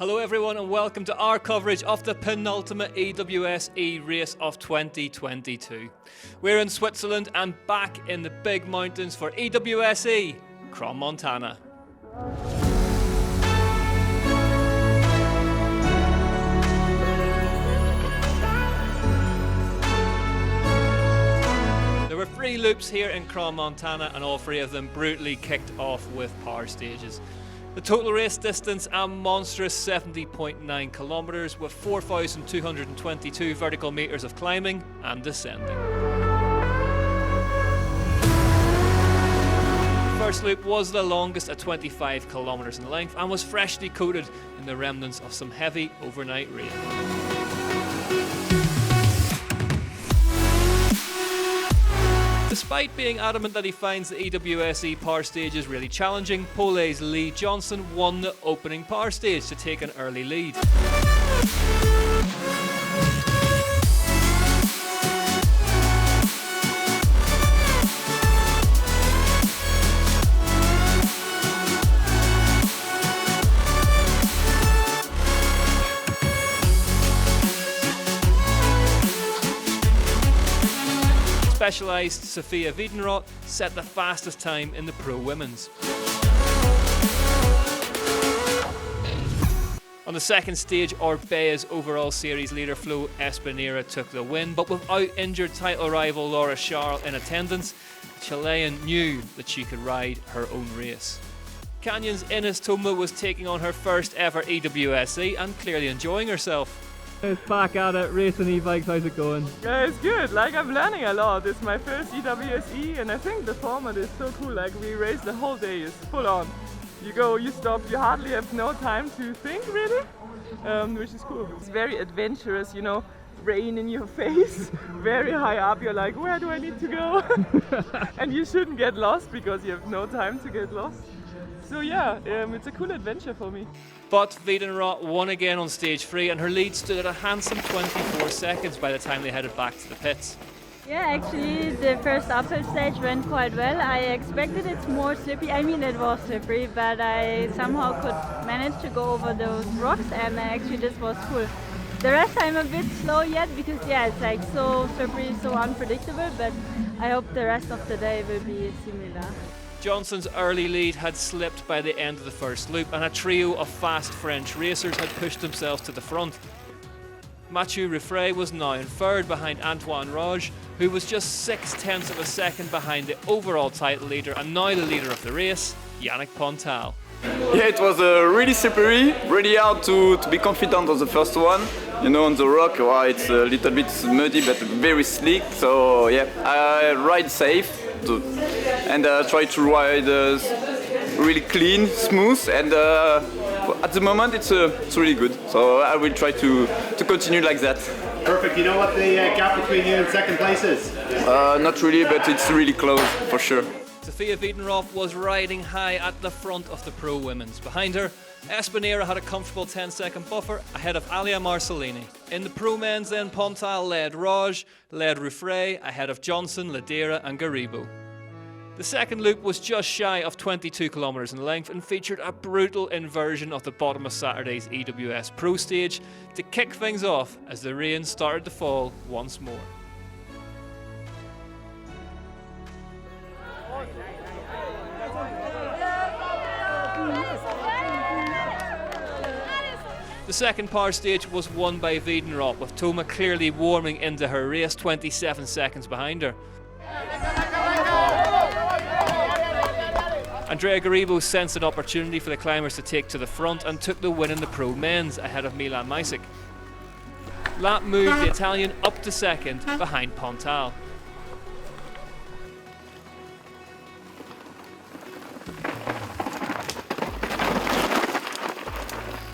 Hello everyone and welcome to our coverage of the penultimate EWS-E race of 2022. We're in Switzerland and back in the big mountains for EWS-E Crans Montana. There were 3 loops here in Crans Montana and all 3 of them brutally kicked off with power stages. The total race distance a monstrous 70.9 kilometres with 4,222 vertical metres of climbing and descending. The first loop was the longest at 25 kilometres in length and was freshly coated in the remnants of some heavy overnight rain. Despite being adamant that he finds the EWS-E power stages really challenging, Valais' Lee Johnson won the opening power stage to take an early lead. Specialised Sophia Wiedenroth set the fastest time in the Pro Women's. On the second stage, Orbea's overall series leader Flo Espiniera took the win, but without injured title rival Laura Charles in attendance, the Chilean knew that she could ride her own race. Canyon's Ines Toma was taking on her first ever EWS-E and clearly enjoying herself. It's back at it, racing e-bikes, how's it going? It's good, like I'm learning a lot. It's my first EWS-E and I think the format is so cool, like we race the whole day, it's full on. You go, you stop, you hardly have no time to think really, which is cool. It's very adventurous, you know, rain in your face, very high up, you're like, where do I need to go? And you shouldn't get lost because you have no time to get lost. So yeah, it's a cool adventure for me. But Wiedenroth won again on stage 3 and her lead stood at a handsome 24 seconds by the time they headed back to the pits. Yeah, actually the first uphill stage went quite well. I expected it's more slippery. I mean it was slippery, but I somehow could manage to go over those rocks and actually this was cool. The rest I'm a bit slow yet because yeah, it's like so slippery, so unpredictable, but I hope the rest of the day will be similar. Johnson's early lead had slipped by the end of the first loop and a trio of fast French racers had pushed themselves to the front. Mathieu Ruffray was now in third behind Antoine Rouge, who was just 0.6 of a second behind the overall title leader and now the leader of the race, Yannick Pontal. Yeah, it was really slippery, really hard to be confident on the first one. You know, on the rock, well, it's a little bit muddy but very slick, so yeah, I ride safe. And try to ride really clean, smooth, and at the moment it's really good. So I will try to continue like that. Perfect. You know what the gap between you and second place is? Not really, but it's really close for sure. Sophia Wiedenroth was riding high at the front of the Pro Women's. Behind her, Espiniera had a comfortable 10-second buffer ahead of Alia Marcellini. In the Pro Men's then, Pontal led Rouge, led Ruffray ahead of Johnson, Ladera and Garibo. The second loop was just shy of 22 kilometres in length and featured a brutal inversion of the bottom of Saturday's EWS Pro stage to kick things off as the rain started to fall once more. The second power stage was won by Wiedenroth, with Toma clearly warming into her race 27 seconds behind her. Andrea Garibo sensed an opportunity for the climbers to take to the front and took the win in the Pro Men's ahead of Milan Majsik. That moved the Italian up to second behind Pontal.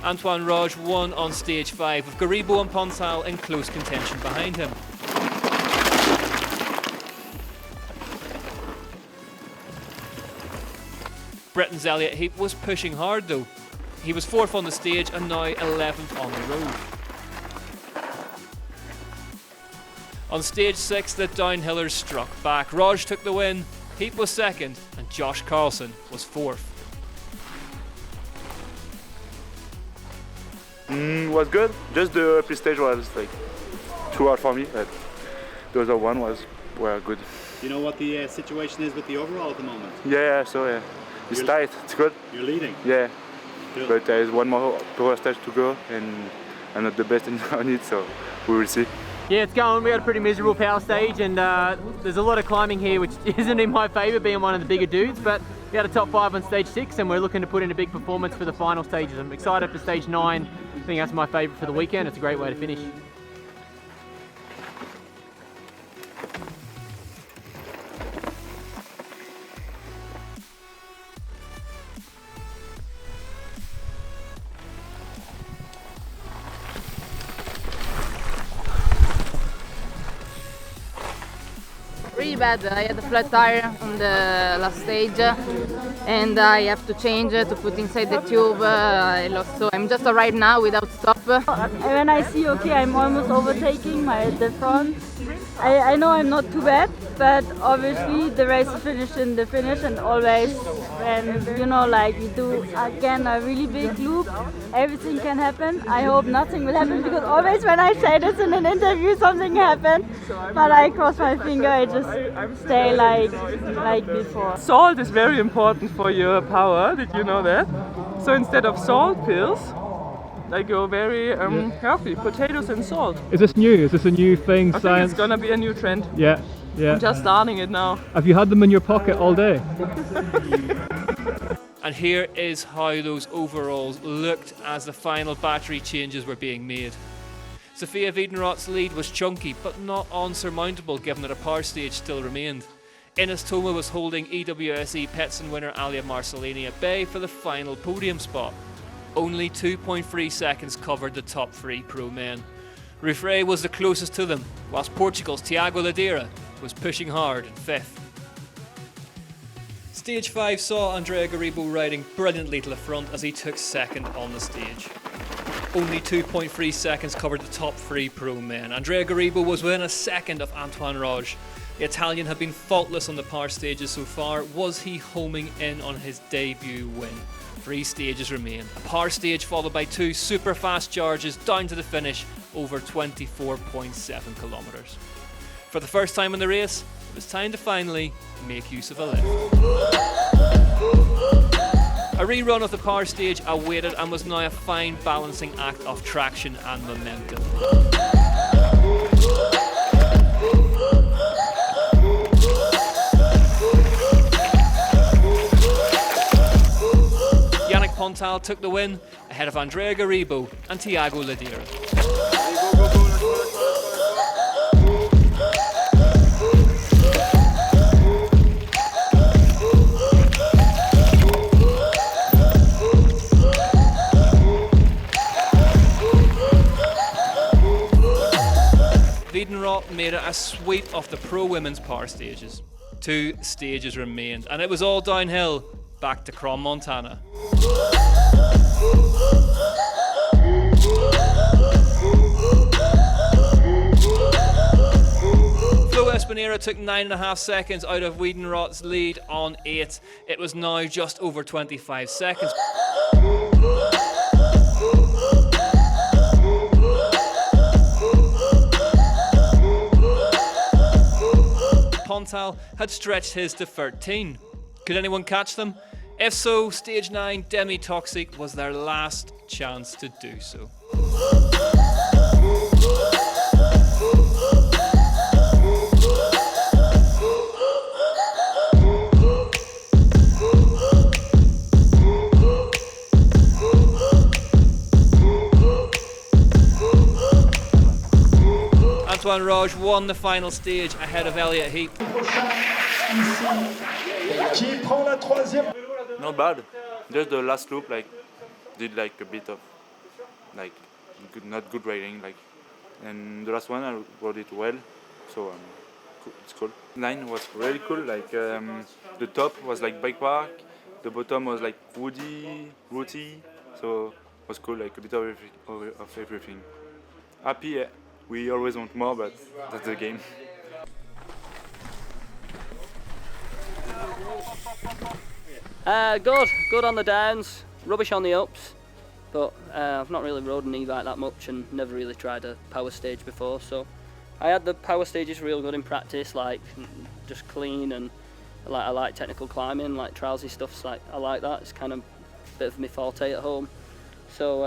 Antoine Rouge won on stage 5 with Garibo and Pontal in close contention behind him. Britain's Elliot Heap was pushing hard though. He was 4th on the stage and now 11th on the road. On stage 6, the downhillers struck back. Rouge took the win, Heap was 2nd and Josh Carlson was 4th. Was good. Just the pre-stage was like too hard for me, but the other one were good. You know what the situation is with the overall at the moment? Yeah, so yeah, it's tight. It's good. You're leading. Yeah, Cool. but there is one more power stage to go, and I'm not the best on it, so we will see. Yeah, it's going. We had a pretty miserable power stage, and there's a lot of climbing here, which isn't in my favour, being one of the bigger dudes, but we had a top 5 on stage 6, and we're looking to put in a big performance for the final stages. I'm excited for stage 9. I think that's my favourite for the weekend. It's a great way to finish. Really bad. I had a flat tire on the last stage and I have to change to put inside the tube. I lost, so I'm just right now without stop. When I see, okay, I'm almost overtaking the front, I know I'm not too bad, but obviously the race is finished in the finish, and always when, you know, like we do again a really big loop, everything can happen. I hope nothing will happen, because always when I say this in an interview something happens, but I cross my finger, I just stay like before. Salt is very important for your power, did you know that? So instead of salt pills, I go very healthy, potatoes and salt. Is this new? Is this a new thing? I Science? think it's gonna be a new trend. Yeah, yeah. I'm just starting it now. Have you had them in your pocket all day? And here is how those overalls looked as the final battery changes were being made. Sophia Wiedenroth's lead was chunky, but not unsurmountable given that a power stage still remained. Ines Thoma was holding EWS-E Petsen winner Alia Marcellini at bay for the final podium spot. Only 2.3 seconds covered the top 3 pro men. Ruffray was the closest to them, whilst Portugal's Tiago Ladeira was pushing hard in 5th. Stage 5 saw Andrea Garibo riding brilliantly to the front as he took 2nd on the stage. Only 2.3 seconds covered the top 3 pro men. Andrea Garibo was within a second of Antoine Roche. The Italian had been faultless on the power stages so far. Was he homing in on his debut win? 3 stages remain. A power stage followed by 2 super fast charges down to the finish over 24.7 kilometres. For the first time in the race, it was time to finally make use of a lift. A rerun of the power stage awaited and was now a fine balancing act of traction and momentum. Yannick Pontal took the win ahead of Andrea Garibo and Tiago Ladeira. Wiedenroth made it a sweep of the pro women's power stages. 2 stages remained, and it was all downhill back to Crans Montana. Espiniera took 9.5 seconds out of Wiedenroth's lead on 8. It was now just over 25 seconds. Pontal had stretched his to 13. Could anyone catch them? If so, stage 9 Demi-Toxic was their last chance to do so. Antoine Roche won the final stage ahead of Elliot Heap. Not bad. Just the last loop, did a bit of not good riding, and the last one I rode it well, so it's cool. 9 was really cool. The top was bike park, the bottom was woody, rooty, so it was cool. A bit of everything. Happy. Yeah. We always want more, but that's the game. Good on the downs, rubbish on the ups, but I've not really rode an e-bike that much and never really tried a power stage before, so I had the power stages real good in practice, like just clean, and I like technical climbing, like trialsy stuff's like, I like that. It's kind of a bit of my forte at home. So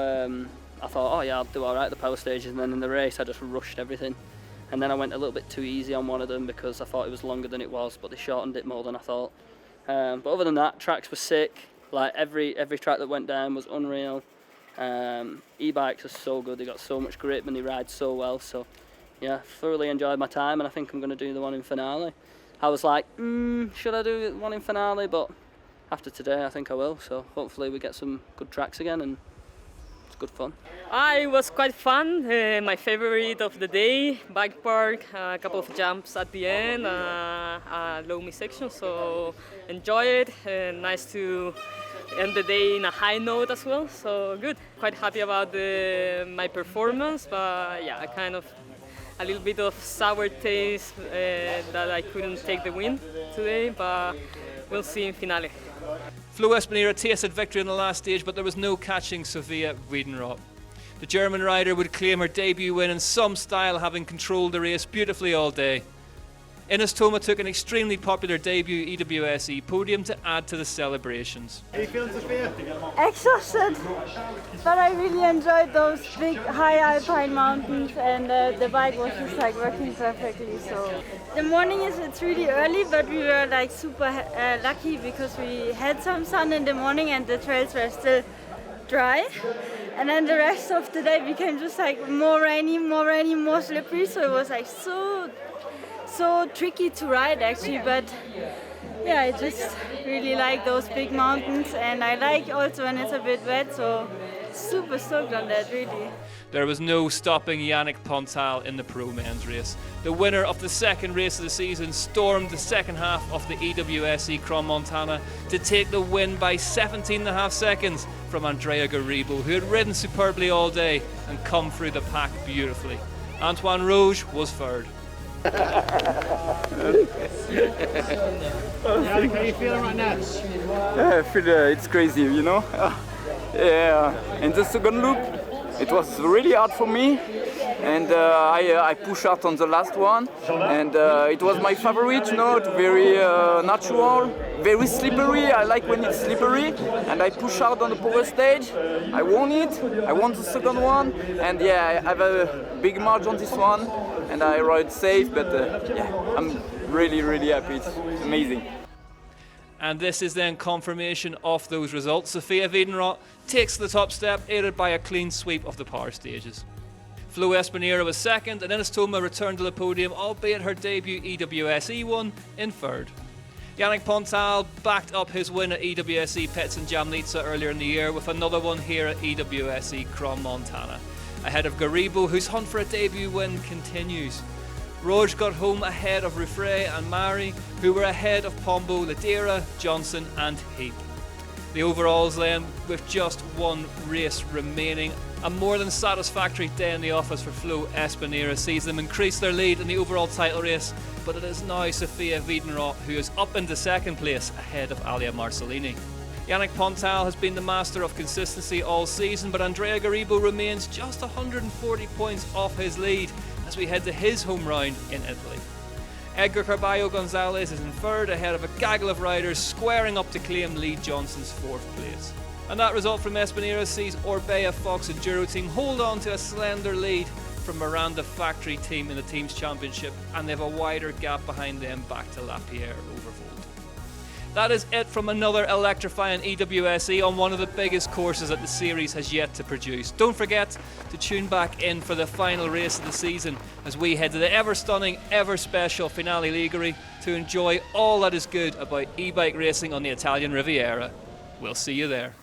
I thought, oh yeah, I'll do alright at the power stages, and then in the race I just rushed everything. And then I went a little bit too easy on one of them because I thought it was longer than it was, but they shortened it more than I thought. But other than that, tracks were sick. Like every track that went down was unreal. E-bikes are so good, they got so much grip and they ride so well. So yeah, thoroughly enjoyed my time, and I think I'm going to do the one in finale. I was like, should I do one in finale? But after today, I think I will. So hopefully we get some good tracks again, and it's good fun. It was quite fun. My favorite of the day, bike park, a couple of jumps at the end, a low mid section, so enjoy it. Nice to end the day in a high note as well, so good. Quite happy about my performance, but yeah, a little bit of sour taste that I couldn't take the win today, but we'll see in finale. Flo Espiniera tasted victory in the last stage, but there was no catching Sophia Wiedenroth. The German rider would claim her debut win in some style, having controlled the race beautifully all day. Ines Thoma took an extremely popular debut EWS-E podium to add to the celebrations. How are you feeling, Sophia? Exhausted, but I really enjoyed those big high alpine mountains, and the bike was just like working perfectly. So the morning it's really early, but we were like super lucky because we had some sun in the morning and the trails were still dry. And then the rest of the day became just like more rainy, more slippery. So it was like so tricky to ride actually, but yeah, I just really like those big mountains, and I like also when it's a bit wet, so super stoked on that, really. There was no stopping Yannick Pontal in the pro men's race. The winner of the second race of the season stormed the second half of the EWS-E Crans Montana to take the win by 17.5 seconds from Andrea Garibo, who had ridden superbly all day and come through the pack beautifully. Antoine Rouge was third. Yannick, how are you feeling right now? I feel it's crazy, you know. In the second loop, it was really hard for me, and I pushed out on the last one, and it was my favorite, you know, very natural, very slippery. I like when it's slippery, and I push out on the power stage. I won it, I won the second one, and yeah, I have a big margin on this one, and I rode safe, but yeah, I'm really happy. It's amazing. And this is then confirmation of those results. Sophia Wiedenroth takes the top step, aided by a clean sweep of the power stages. Flo Espiniera was second, and Ines Thoma returned to the podium, albeit her debut EWS-E one in third. Yannick Pontal backed up his win at EWS-E Pits in Jamnica earlier in the year with another one here at EWS-E Crans Montana, ahead of Garibo, whose hunt for a debut win continues. Rouge got home ahead of Ruffray and Mari, who were ahead of Pombo, Ladera, Johnson and Heap. The overalls then, with just one race remaining, a more than satisfactory day in the office for Flo Espiniera sees them increase their lead in the overall title race, but it is now Sophia Wiedenroth who is up into second place ahead of Alia Marcellini. Yannick Pontal has been the master of consistency all season, but Andrea Garibo remains just 140 points off his lead as we head to his home round in Italy. Edgar Carballo Gonzalez is in third ahead of a gaggle of riders squaring up to claim Lee Johnson's fourth place. And that result from Espiniera sees Orbea Fox Enduro team hold on to a slender lead from Miranda Factory team in the team's championship, and they have a wider gap behind them back to Lapierre Overvolt. That is it from another electrifying EWS-E on one of the biggest courses that the series has yet to produce. Don't forget to tune back in for the final race of the season as we head to the ever stunning, ever special Finale Ligure to enjoy all that is good about e-bike racing on the Italian Riviera. We'll see you there.